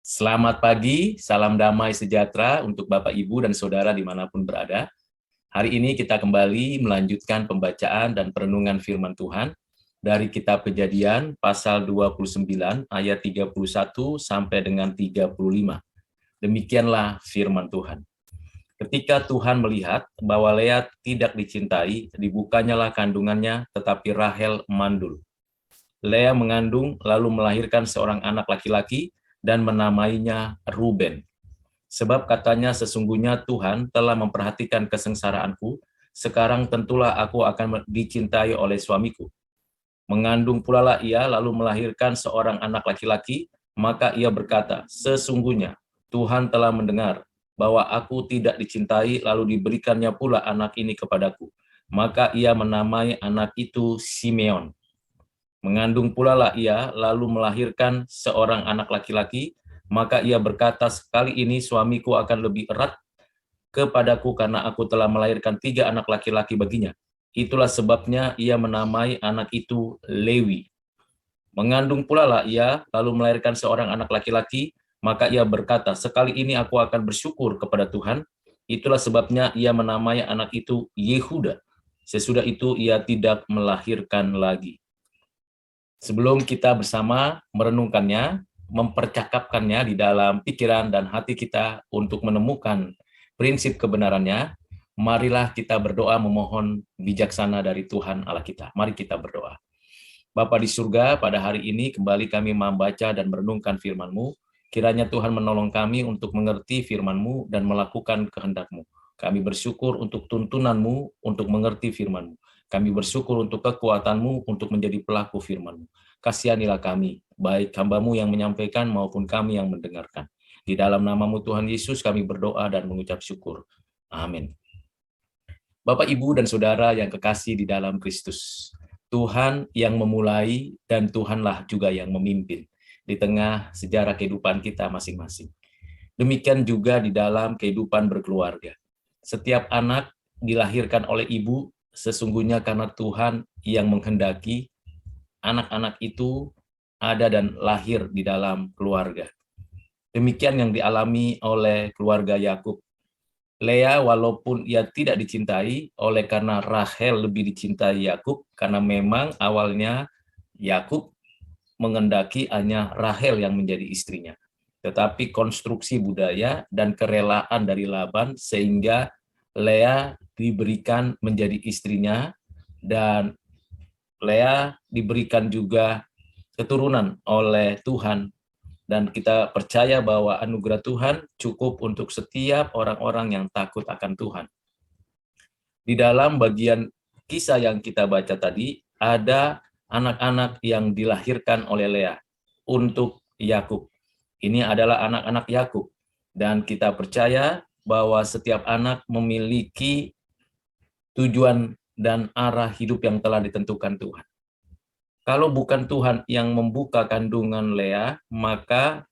Selamat pagi, salam damai sejahtera untuk Bapak, Ibu, dan Saudara dimanapun berada. Hari ini kita kembali melanjutkan pembacaan dan perenungan firman Tuhan dari Kitab Kejadian pasal 29 ayat 31 sampai dengan 35. Demikianlah firman Tuhan. Ketika Tuhan melihat bahwa Lea tidak dicintai, dibukanyalah kandungannya, tetapi Rahel mandul. Lea mengandung lalu melahirkan seorang anak laki-laki dan menamainya Ruben. Sebab katanya sesungguhnya Tuhan telah memperhatikan kesengsaraanku, sekarang tentulah aku akan dicintai oleh suamiku. Mengandung pula lah ia lalu melahirkan seorang anak laki-laki, maka ia berkata, sesungguhnya Tuhan telah mendengar bahwa aku tidak dicintai lalu diberikannya pula anak ini kepadaku. Maka ia menamai anak itu Simeon. Mengandung pula lah ia, lalu melahirkan seorang anak laki-laki, maka ia berkata, sekali ini suamiku akan lebih erat kepadaku karena aku telah melahirkan 3 anak laki-laki baginya. Itulah sebabnya ia menamai anak itu Lewi. Mengandung pula lah ia, lalu melahirkan seorang anak laki-laki, maka ia berkata, sekali ini aku akan bersyukur kepada Tuhan. Itulah sebabnya ia menamai anak itu Yehuda. Sesudah itu ia tidak melahirkan lagi. Sebelum kita bersama merenungkannya, mempercakapkannya di dalam pikiran dan hati kita untuk menemukan prinsip kebenarannya, marilah kita berdoa memohon bijaksana dari Tuhan Allah kita. Mari kita berdoa. Bapa di surga, pada hari ini kembali kami membaca dan merenungkan firman-Mu. Kiranya Tuhan menolong kami untuk mengerti firman-Mu dan melakukan kehendak-Mu. Kami bersyukur untuk tuntunan-Mu untuk mengerti firman-Mu. Kami bersyukur untuk kekuatan-Mu untuk menjadi pelaku firman-Mu. Kasihanilah kami, baik hamba-Mu yang menyampaikan maupun kami yang mendengarkan. Di dalam nama-Mu Tuhan Yesus kami berdoa dan mengucap syukur. Amin. Bapak, Ibu, dan Saudara yang kekasih di dalam Kristus, Tuhan yang memulai dan Tuhanlah juga yang memimpin di tengah sejarah kehidupan kita masing-masing. Demikian juga di dalam kehidupan berkeluarga. Setiap anak dilahirkan oleh ibu sesungguhnya karena Tuhan yang menghendaki anak-anak itu ada dan lahir di dalam keluarga. Demikian yang dialami oleh keluarga Yakub. Lea walaupun ia tidak dicintai oleh karena Rahel lebih dicintai Yakub karena memang awalnya Yakub mengendaki hanya Rahel yang menjadi istrinya. Tetapi konstruksi budaya dan kerelaan dari Laban sehingga Lea diberikan menjadi istrinya dan Lea diberikan juga keturunan oleh Tuhan. Dan kita percaya bahwa anugerah Tuhan cukup untuk setiap orang-orang yang takut akan Tuhan. Di dalam bagian kisah yang kita baca tadi, ada anak-anak yang dilahirkan oleh Lea untuk Yakub. Ini adalah anak-anak Yakub. Dan kita percaya bahwa setiap anak memiliki tujuan dan arah hidup yang telah ditentukan Tuhan. Kalau bukan Tuhan yang membuka kandungan Lea, maka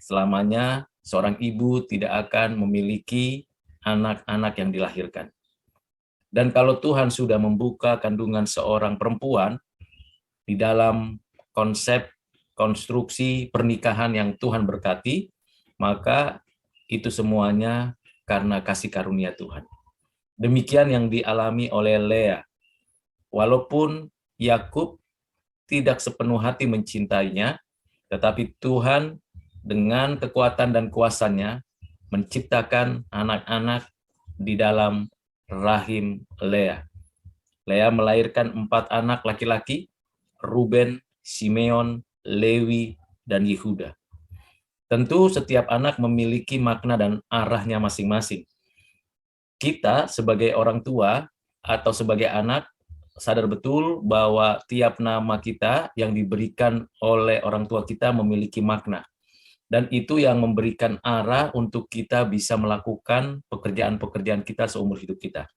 selamanya seorang ibu tidak akan memiliki anak-anak yang dilahirkan. Dan kalau Tuhan sudah membuka kandungan seorang perempuan di dalam konsep konstruksi pernikahan yang Tuhan berkati, maka itu semuanya karena kasih karunia Tuhan. Demikian yang dialami oleh Lea. Walaupun Yakub tidak sepenuh hati mencintainya, tetapi Tuhan dengan kekuatan dan kuasanya menciptakan anak-anak di dalam rahim Lea. Lea melahirkan 4 anak laki-laki, Ruben, Simeon, Lewi, dan Yehuda. Tentu setiap anak memiliki makna dan arahnya masing-masing. Kita sebagai orang tua atau sebagai anak sadar betul bahwa tiap nama kita yang diberikan oleh orang tua kita memiliki makna. Dan itu yang memberikan arah untuk kita bisa melakukan pekerjaan-pekerjaan kita seumur hidup kita.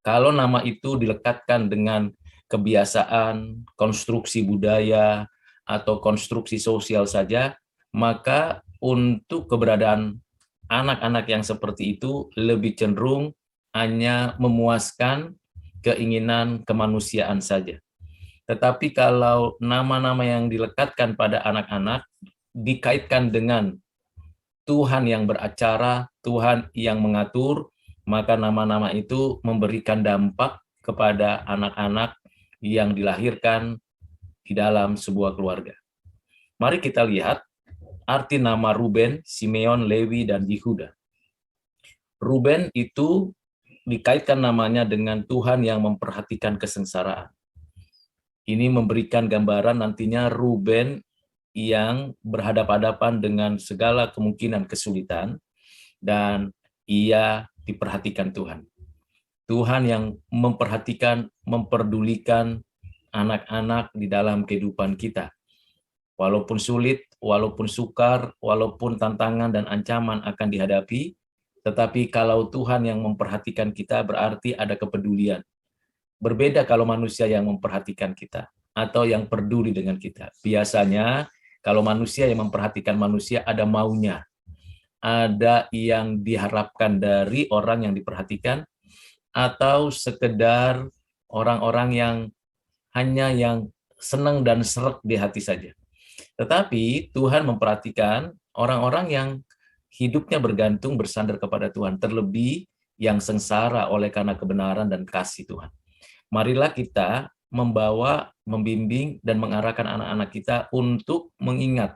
Kalau nama itu dilekatkan dengan kebiasaan, konstruksi budaya, atau konstruksi sosial saja, maka untuk keberadaan anak-anak yang seperti itu lebih cenderung hanya memuaskan keinginan kemanusiaan saja. Tetapi kalau nama-nama yang dilekatkan pada anak-anak dikaitkan dengan Tuhan yang beracara, Tuhan yang mengatur, maka nama-nama itu memberikan dampak kepada anak-anak yang dilahirkan di dalam sebuah keluarga. Mari kita lihat arti nama Ruben, Simeon, Lewi, dan Yehuda. Ruben itu dikaitkan namanya dengan Tuhan yang memperhatikan kesengsaraan. Ini memberikan gambaran nantinya Ruben yang berhadapan-hadapan dengan segala kemungkinan kesulitan, dan ia diperhatikan Tuhan. Tuhan yang memperhatikan, memperdulikan anak-anak di dalam kehidupan kita. Walaupun sulit, walaupun sukar, walaupun tantangan dan ancaman akan dihadapi, tetapi kalau Tuhan yang memperhatikan kita berarti ada kepedulian. Berbeda kalau manusia yang memperhatikan kita atau yang peduli dengan kita. Biasanya kalau manusia yang memperhatikan manusia ada maunya, ada yang diharapkan dari orang yang diperhatikan, atau sekedar orang-orang yang hanya yang senang dan seret di hati saja. Tetapi Tuhan memperhatikan orang-orang yang hidupnya bergantung bersandar kepada Tuhan, terlebih yang sengsara oleh karena kebenaran dan kasih Tuhan. Marilah kita membawa, membimbing, dan mengarahkan anak-anak kita untuk mengingat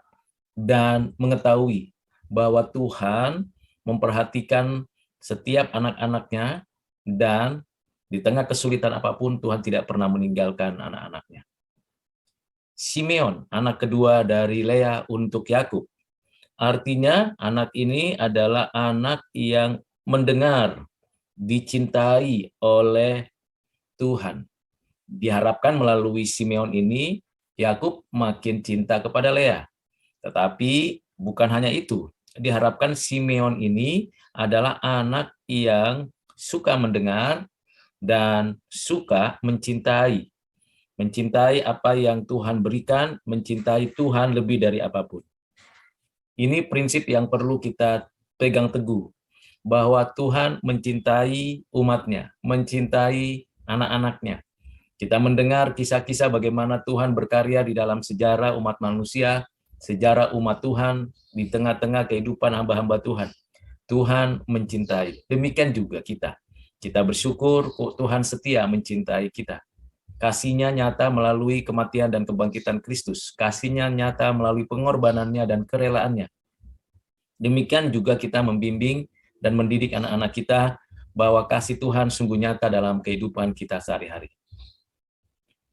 dan mengetahui bahwa Tuhan memperhatikan setiap anak-anaknya, dan di tengah kesulitan apapun Tuhan tidak pernah meninggalkan anak-anaknya. Simeon, anak kedua dari Lea untuk Yakub. Artinya anak ini adalah anak yang mendengar, dicintai oleh Tuhan. Diharapkan melalui Simeon ini, Yakub makin cinta kepada Lea. Tetapi bukan hanya itu. Diharapkan Simeon ini adalah anak yang suka mendengar dan suka mencintai. Mencintai apa yang Tuhan berikan, mencintai Tuhan lebih dari apapun. Ini prinsip yang perlu kita pegang teguh, bahwa Tuhan mencintai umatnya, mencintai anak-anaknya. Kita mendengar kisah-kisah bagaimana Tuhan berkarya di dalam sejarah umat manusia, sejarah umat Tuhan, di tengah-tengah kehidupan hamba-hamba Tuhan. Tuhan mencintai. Demikian juga kita. Kita bersyukur Tuhan setia mencintai kita. Kasih-Nya nyata melalui kematian dan kebangkitan Kristus. Kasih-Nya nyata melalui pengorbanannya dan kerelaannya. Demikian juga kita membimbing dan mendidik anak-anak kita bahwa kasih Tuhan sungguh nyata dalam kehidupan kita sehari-hari.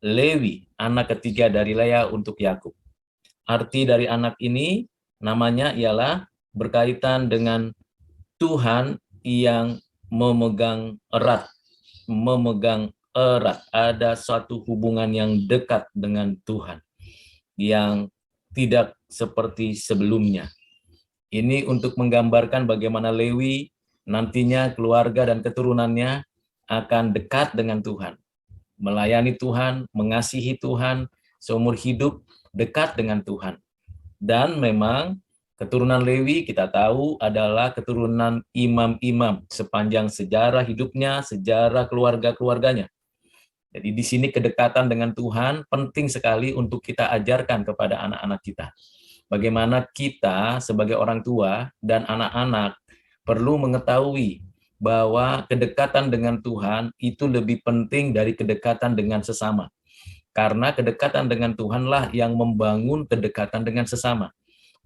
Lewi, anak ketiga dari Lea untuk Yakub. Arti dari anak ini namanya ialah berkaitan dengan Tuhan yang memegang erat. Ada suatu hubungan yang dekat dengan Tuhan yang tidak seperti sebelumnya. Ini untuk menggambarkan bagaimana Lewi nantinya keluarga dan keturunannya akan dekat dengan Tuhan, melayani Tuhan, mengasihi Tuhan, seumur hidup dekat dengan Tuhan. Dan memang keturunan Lewi kita tahu adalah keturunan imam-imam sepanjang sejarah hidupnya, sejarah keluarga-keluarganya. Jadi di sini kedekatan dengan Tuhan penting sekali untuk kita ajarkan kepada anak-anak kita. Bagaimana kita sebagai orang tua dan anak-anak perlu mengetahui bahwa kedekatan dengan Tuhan itu lebih penting dari kedekatan dengan sesama. Karena kedekatan dengan Tuhanlah yang membangun kedekatan dengan sesama.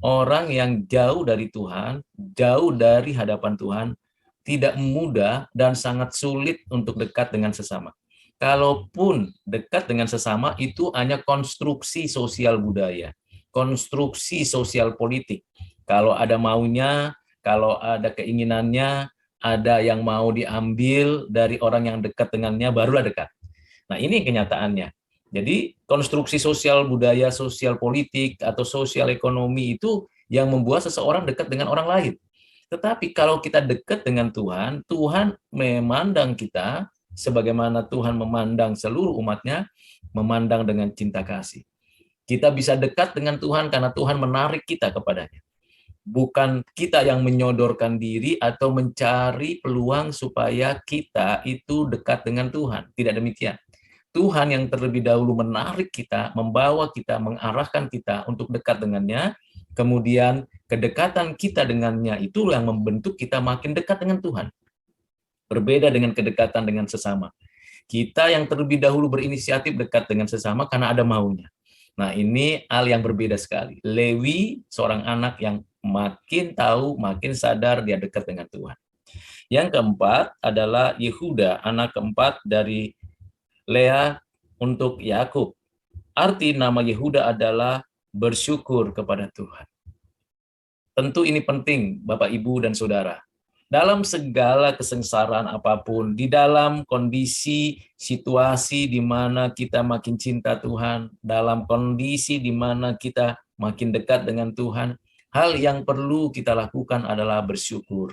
Orang yang jauh dari Tuhan, jauh dari hadapan Tuhan, tidak mudah dan sangat sulit untuk dekat dengan sesama. Kalaupun dekat dengan sesama, itu hanya konstruksi sosial budaya, konstruksi sosial politik. Kalau ada maunya, kalau ada keinginannya, ada yang mau diambil dari orang yang dekat dengannya, barulah dekat. Nah, ini kenyataannya. Jadi konstruksi sosial budaya, sosial politik, atau sosial ekonomi itu yang membuat seseorang dekat dengan orang lain. Tetapi kalau kita dekat dengan Tuhan, Tuhan memandang kita sebagaimana Tuhan memandang seluruh umatnya, memandang dengan cinta kasih. Kita bisa dekat dengan Tuhan karena Tuhan menarik kita kepadanya. Bukan kita yang menyodorkan diri atau mencari peluang supaya kita itu dekat dengan Tuhan. Tidak demikian. Tuhan yang terlebih dahulu menarik kita, membawa kita, mengarahkan kita untuk dekat dengannya, Kemudian kedekatan kita dengannya itu yang membentuk kita makin dekat dengan Tuhan. Berbeda dengan kedekatan dengan sesama. Kita yang terlebih dahulu berinisiatif dekat dengan sesama karena ada maunya. Nah, ini hal yang berbeda sekali. Lewi, seorang anak yang makin tahu, makin sadar dia dekat dengan Tuhan. Yang keempat adalah Yehuda, anak keempat dari Lea untuk Yakub. Arti nama Yehuda adalah bersyukur kepada Tuhan. Tentu ini penting, Bapak, Ibu, dan Saudara. Dalam segala kesengsaraan apapun, di dalam kondisi situasi di mana kita makin cinta Tuhan, dalam kondisi di mana kita makin dekat dengan Tuhan, hal yang perlu kita lakukan adalah bersyukur.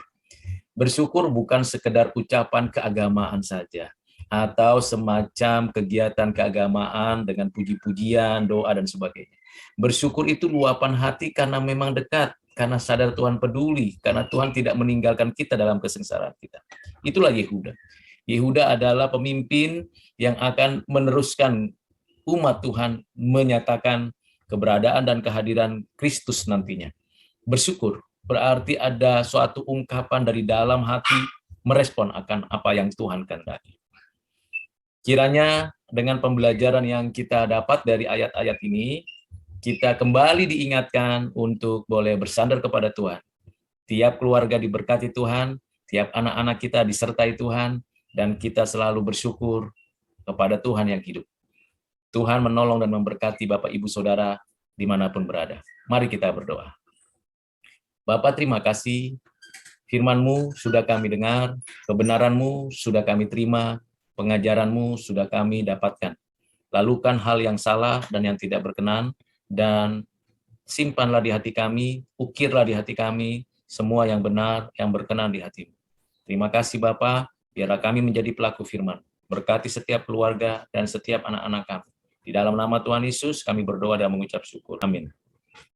Bersyukur bukan sekedar ucapan keagamaan saja, atau semacam kegiatan keagamaan dengan puji-pujian, doa, dan sebagainya. Bersyukur itu luapan hati karena memang dekat, karena sadar Tuhan peduli, karena Tuhan tidak meninggalkan kita dalam kesengsaraan kita. Itulah Yehuda. Yehuda adalah pemimpin yang akan meneruskan umat Tuhan menyatakan keberadaan dan kehadiran Kristus nantinya. Bersyukur berarti ada suatu ungkapan dari dalam hati merespon akan apa yang Tuhan kehendaki. Kiranya dengan pembelajaran yang kita dapat dari ayat-ayat ini, kita kembali diingatkan untuk boleh bersandar kepada Tuhan. Tiap keluarga diberkati Tuhan, tiap anak-anak kita disertai Tuhan, dan kita selalu bersyukur kepada Tuhan yang hidup. Tuhan menolong dan memberkati Bapak, Ibu, Saudara dimanapun berada. Mari kita berdoa. Bapa, terima kasih. Firman-Mu sudah kami dengar, kebenaran-Mu sudah kami terima, pengajaran-Mu sudah kami dapatkan. Lalukan hal yang salah dan yang tidak berkenan, dan simpanlah di hati kami, ukirlah di hati kami, semua yang benar, yang berkenan di hati-Mu. Terima kasih Bapa, biarlah kami menjadi pelaku firman. Berkati setiap keluarga dan setiap anak-anak kami. Di dalam nama Tuhan Yesus kami berdoa dan mengucap syukur. Amin.